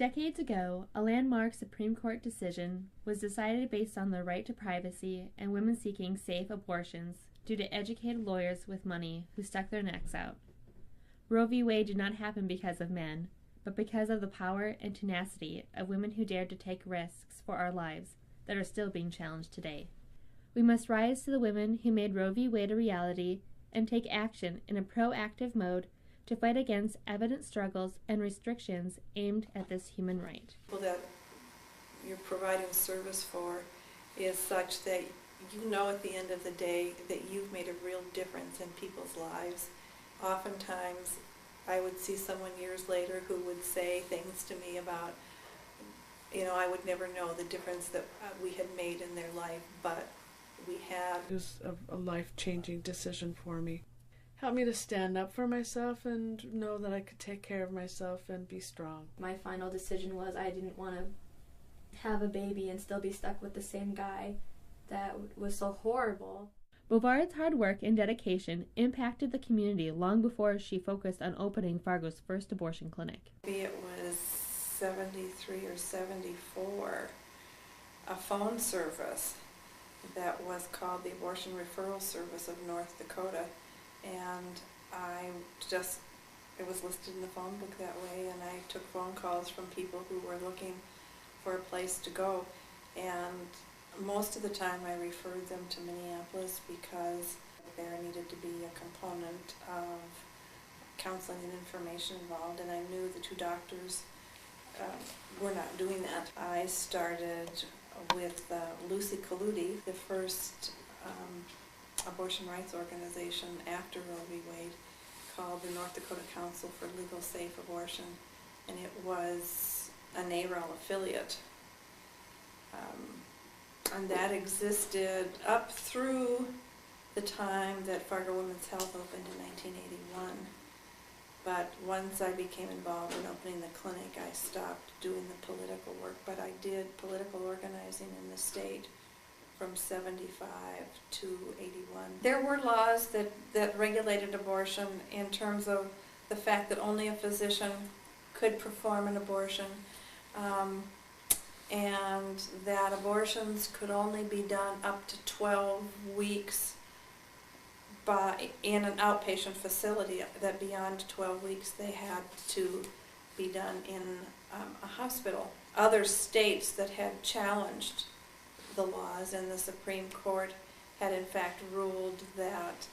Decades ago, a landmark Supreme Court decision was decided based on the right to privacy and women seeking safe abortions due to educated lawyers with money who stuck their necks out. Roe v. Wade did not happen because of men, but because of the power and tenacity of women who dared to take risks for our lives that are still being challenged today. We must rise to the women who made Roe v. Wade a reality and take action in a proactive mode to fight against evident struggles and restrictions aimed at this human right. People that you're providing service for is such that you know at the end of the day that you've made a real difference in people's lives. Oftentimes, I would see someone years later who would say things to me about, I would never know the difference that we had made in their life, but we had. It was a life-changing decision for me. Helped me to stand up for myself and know that I could take care of myself and be strong. My final decision was I didn't want to have a baby and still be stuck with the same guy. That was so horrible. Bovard's hard work and dedication impacted the community long before she focused on opening Fargo's first abortion clinic. Maybe it was 73 or 74, a phone service that was called the Abortion Referral Service of North Dakota. And it was listed in the phone book that way, and I took phone calls from people who were looking for a place to go. And most of the time I referred them to Minneapolis because there needed to be a component of counseling and information involved, and I knew the two doctors were not doing that. I started with Lucy Colludi, the first abortion rights organization after Roe v. Wade, called the North Dakota Council for Legal Safe Abortion, and it was a NARAL affiliate. And that existed up through the time that Fargo Women's Health opened in 1981. But once I became involved in opening the clinic, I stopped doing the political work, but I did political organizing in the state from 75 to 81. There were laws that regulated abortion in terms of the fact that only a physician could perform an abortion, and that abortions could only be done up to 12 weeks in an outpatient facility, that beyond 12 weeks they had to be done in a hospital. Other states that had challenged the laws, and the Supreme Court had in fact ruled that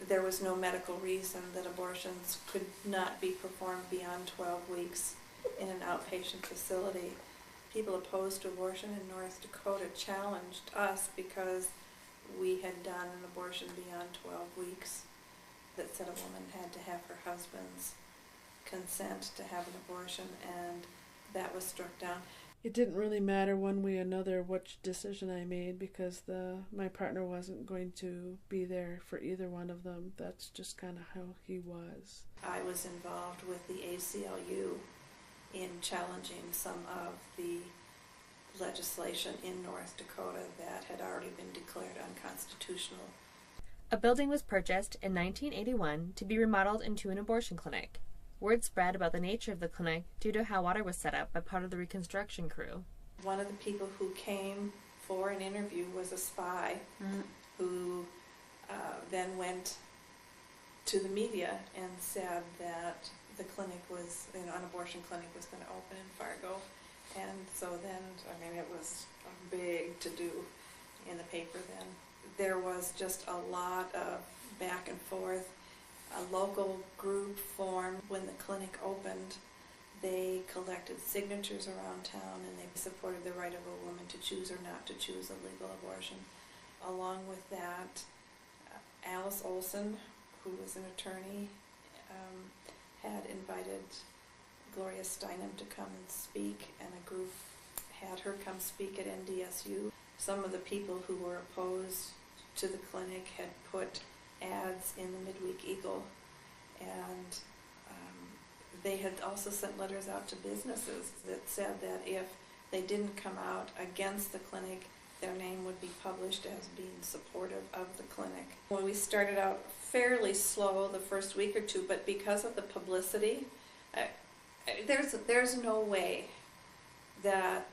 there was no medical reason that abortions could not be performed beyond 12 weeks in an outpatient facility. People opposed to abortion in North Dakota challenged us because we had done an abortion beyond 12 weeks that said a woman had to have her husband's consent to have an abortion, and that was struck down. It didn't really matter one way or another which decision I made because my partner wasn't going to be there for either one of them. That's just kind of how he was. I was involved with the ACLU in challenging some of the legislation in North Dakota that had already been declared unconstitutional. A building was purchased in 1981 to be remodeled into an abortion clinic. Word spread about the nature of the clinic due to how water was set up by part of the reconstruction crew. One of the people who came for an interview was a spy who then went to the media and said that the clinic was, an abortion clinic was going to open in Fargo. And so then, it was a big to-do in the paper then. There was just a lot of back and forth. A local group formed when the clinic opened. They collected signatures around town, and they supported the right of a woman to choose or not to choose a legal abortion. Along with that, Alice Olson, who was an attorney, had invited Gloria Steinem to come and speak, and a group had her come speak at NDSU. Some of the people who were opposed to the clinic had put ads in the Midweek Eagle, and they had also sent letters out to businesses that said that if they didn't come out against the clinic, their name would be published as being supportive of the clinic. When we started out fairly slow the first week or two, but because of the publicity, There's no way that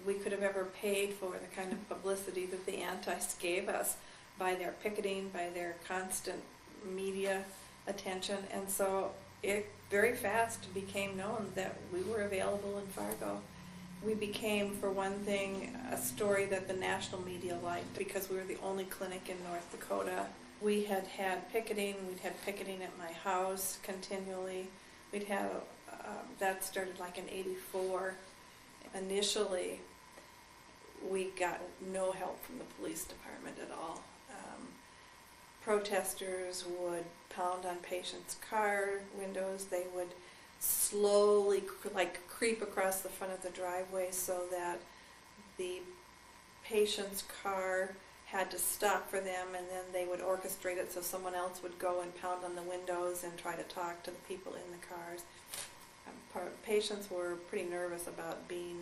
we could have ever paid for the kind of publicity that the antis gave us by their picketing, by their constant media attention, and so it very fast became known that we were available in Fargo. We became, for one thing, a story that the national media liked because we were the only clinic in North Dakota. We had picketing. We'd had picketing at my house continually. We'd had, that started like in '84. Initially, we got no help from the police department at all. Protesters would pound on patients' car windows. They would slowly creep across the front of the driveway so that the patient's car had to stop for them, and then they would orchestrate it so someone else would go and pound on the windows and try to talk to the people in the cars. Patients were pretty nervous about being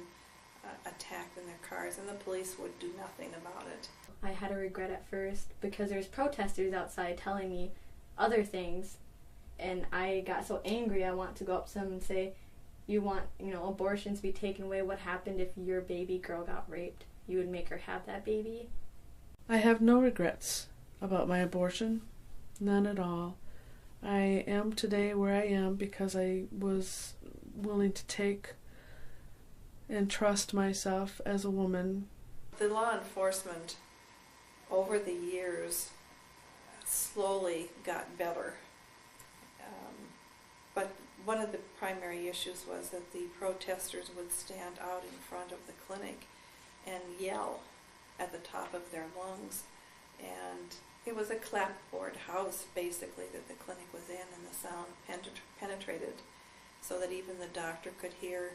attacked in their cars, and the police would do nothing about it. I had a regret at first because there's protesters outside telling me other things, and I got so angry I want to go up to them and say, you want, abortions to be taken away. What happened if your baby girl got raped? You would make her have that baby? I have no regrets about my abortion, none at all. I am today where I am because I was willing to take and trust myself as a woman. The law enforcement over the years slowly got better. But one of the primary issues was that the protesters would stand out in front of the clinic and yell at the top of their lungs. And it was a clapboard house, basically, that the clinic was in, and the sound penetrated so that even the doctor could hear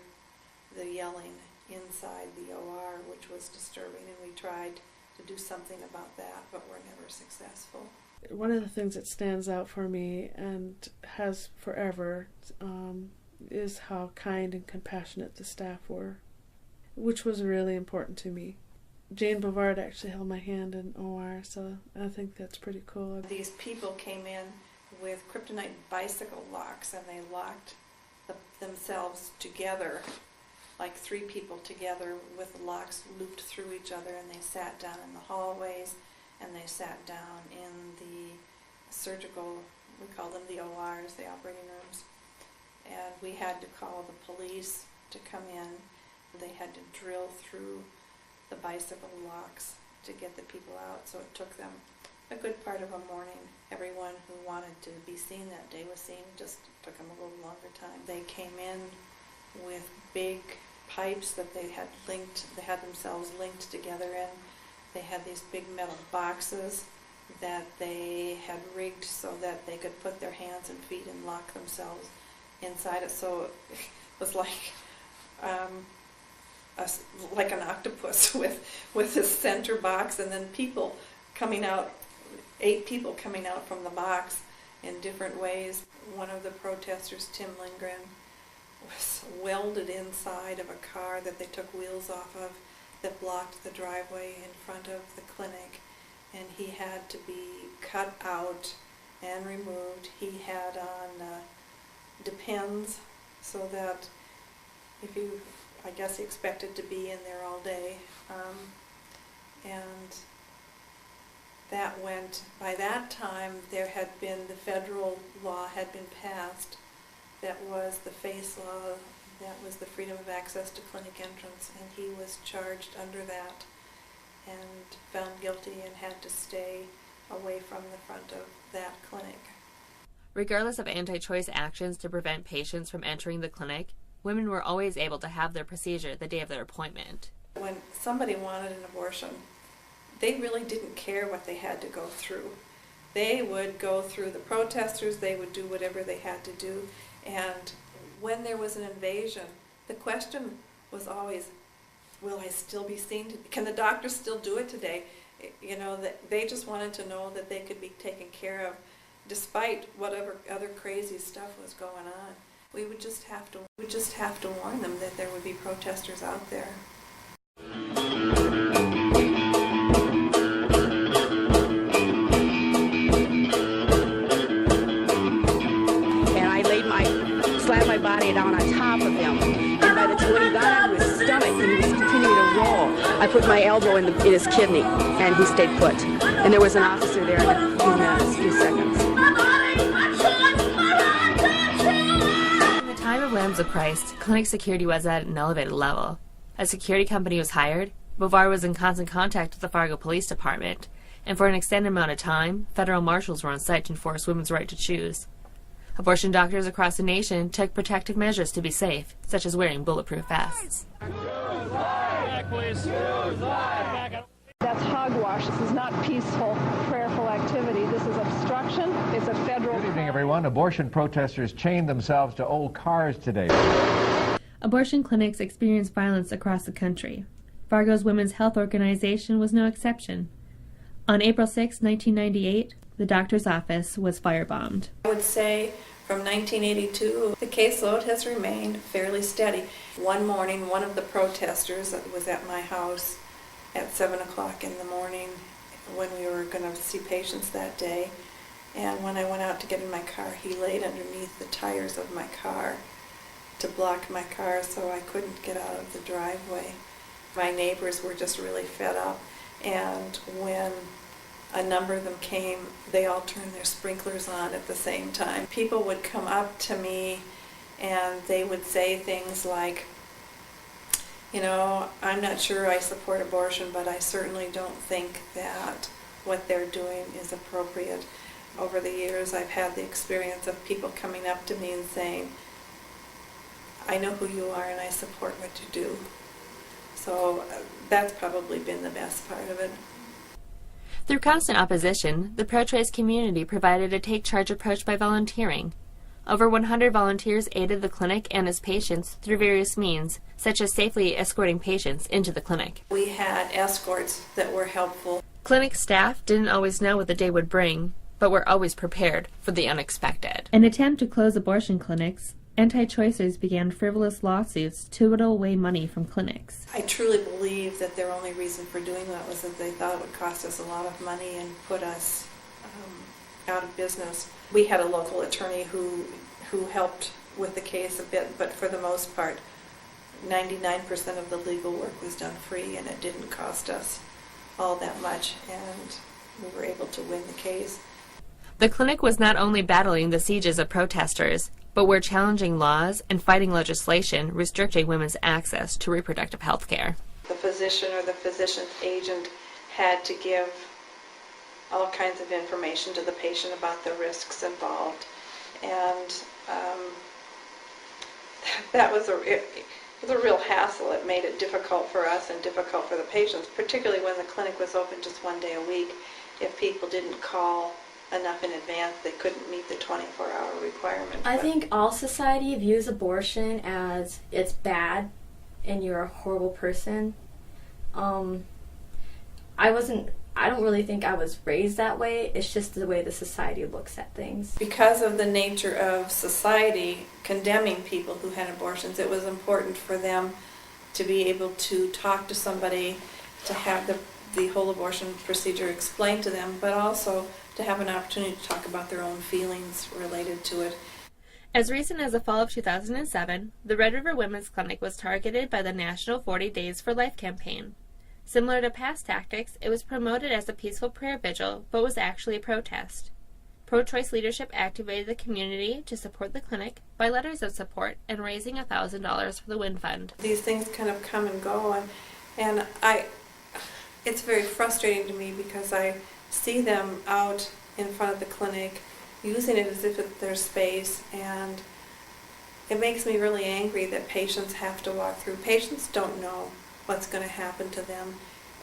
the yelling inside the OR, which was disturbing, and we tried to do something about that, but were never successful. One of the things that stands out for me and has forever is how kind and compassionate the staff were, which was really important to me. Jane Bovard actually held my hand in OR, so I think that's pretty cool. These people came in with kryptonite bicycle locks, and they locked themselves together, like 3 people together with the locks looped through each other, and they sat down in the hallways, and they sat down in the surgical, we call them the ORs, the operating rooms, and we had to call the police to come in. They had to drill through the bicycle locks to get the people out, so it took them a good part of a morning. Everyone who wanted to be seen that day was seen. It just took them a little longer time. They came in with big pipes that they had themselves linked together in. They had these big metal boxes that they had rigged so that they could put their hands and feet and lock themselves inside it. So it was like an octopus with this center box, and then people coming out, 8 people coming out from the box in different ways. One of the protesters, Tim Lindgren, was welded inside of a car that they took wheels off of that blocked the driveway in front of the clinic, and he had to be cut out and removed. He had on depends so that I guess he expected to be in there all day, and that went, by that time there had been, the federal law had been passed that was the FACE law, that was the Freedom of Access to Clinic Entrance, and he was charged under that and found guilty and had to stay away from the front of that clinic. Regardless of anti-choice actions to prevent patients from entering the clinic, women were always able to have their procedure the day of their appointment. When somebody wanted an abortion, they really didn't care what they had to go through. They would go through the protesters, they would do whatever they had to do, and when there was an invasion, the question was always, will I still be seen? Can the doctor still do it today? That they just wanted to know that they could be taken care of despite whatever other crazy stuff was going on. We would just have to warn them that there would be protesters out there. And I slammed my body lay down on top of him. And by the time when he got onto his stomach and he was continuing to roll, I put my elbow in his kidney, and he stayed put. And there was an officer there in a few minutes, few seconds. In the time of Lambs of Christ, clinic security was at an elevated level. A security company was hired, Bovard was in constant contact with the Fargo Police Department, and for an extended amount of time, federal marshals were on site to enforce women's right to choose. Abortion doctors across the nation took protective measures to be safe, such as wearing bulletproof vests. That's hogwash. This is not peaceful, prayerful activity. This is obstruction. It's a federal... Good evening, everyone. Abortion protesters chained themselves to old cars today. Abortion clinics experienced violence across the country. Fargo's Women's Health Organization was no exception. On April 6, 1998, the doctor's office was firebombed. I would say from 1982, the caseload has remained fairly steady. One morning, one of the protesters was at my house at 7 o'clock in the morning when we were going to see patients that day. And when I went out to get in my car, he laid underneath the tires of my car to block my car so I couldn't get out of the driveway. My neighbors were just really fed up, and when a number of them came, they all turned their sprinklers on at the same time. People would come up to me and they would say things like, you know, I'm not sure I support abortion, but I certainly don't think that what they're doing is appropriate. Over the years, I've had the experience of people coming up to me and saying, I know who you are and I support what you do. So that's probably been the best part of it. Through constant opposition, the pro-choice community provided a take-charge approach by volunteering. Over 100 volunteers aided the clinic and its patients through various means, such as safely escorting patients into the clinic. We had escorts that were helpful. Clinic staff didn't always know what the day would bring, but were always prepared for the unexpected. In an attempt to close abortion clinics, anti-choicers began frivolous lawsuits to whittle away money from clinics. I truly believe that their only reason for doing that was that they thought it would cost us a lot of money and put us out of business. We had a local attorney who helped with the case a bit, but for the most part, 99% of the legal work was done free, and it didn't cost us all that much, and we were able to win the case. The clinic was not only battling the sieges of protesters, but were challenging laws and fighting legislation restricting women's access to reproductive health care. The physician or the physician's agent had to give all kinds of information to the patient about the risks involved, and that was it was a real hassle. It made it difficult for us and difficult for the patients, particularly when the clinic was open just one day a week. If people didn't call enough in advance, they couldn't meet the 24-hour requirement. I think all society views abortion as it's bad and you're a horrible person. I don't really think I was raised that way. It's just the way the society looks at things. Because of the nature of society condemning people who had abortions, it was important for them to be able to talk to somebody, to have the whole abortion procedure explained to them, but also to have an opportunity to talk about their own feelings related to it. As recent as the fall of 2007, the Red River Women's Clinic was targeted by the National 40 Days for Life campaign. Similar to past tactics, it was promoted as a peaceful prayer vigil, but was actually a protest. Pro-choice leadership activated the community to support the clinic by letters of support and raising $1,000 for the WIN Fund. These things kind of come and go, and it's very frustrating to me because I see them out in front of the clinic using it as if it's their space, and it makes me really angry that patients have to walk through. Patients don't know what's going to happen to them,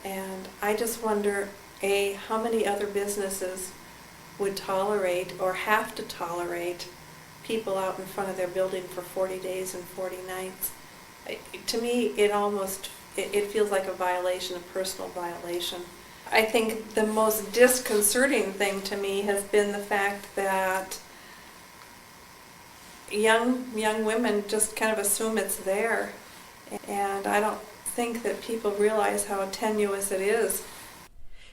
and I just wonder, A, how many other businesses would tolerate or have to tolerate people out in front of their building for 40 days and 40 nights. To me, it feels like a violation, a personal violation. I think the most disconcerting thing to me has been the fact that young women just kind of assume it's there, and I don't think that people realize how tenuous it is.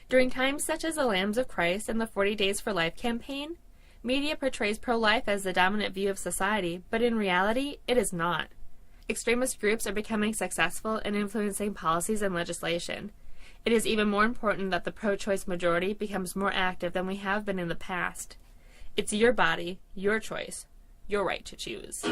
During times such as the Lambs of Christ and the 40 Days for Life campaign, Media portrays pro-life as the dominant view of society, but in reality, it is not. Extremist groups are becoming successful in influencing policies and legislation. It is even more important that the pro-choice majority becomes more active than we have been in the past. It's your body, your choice, your right to choose.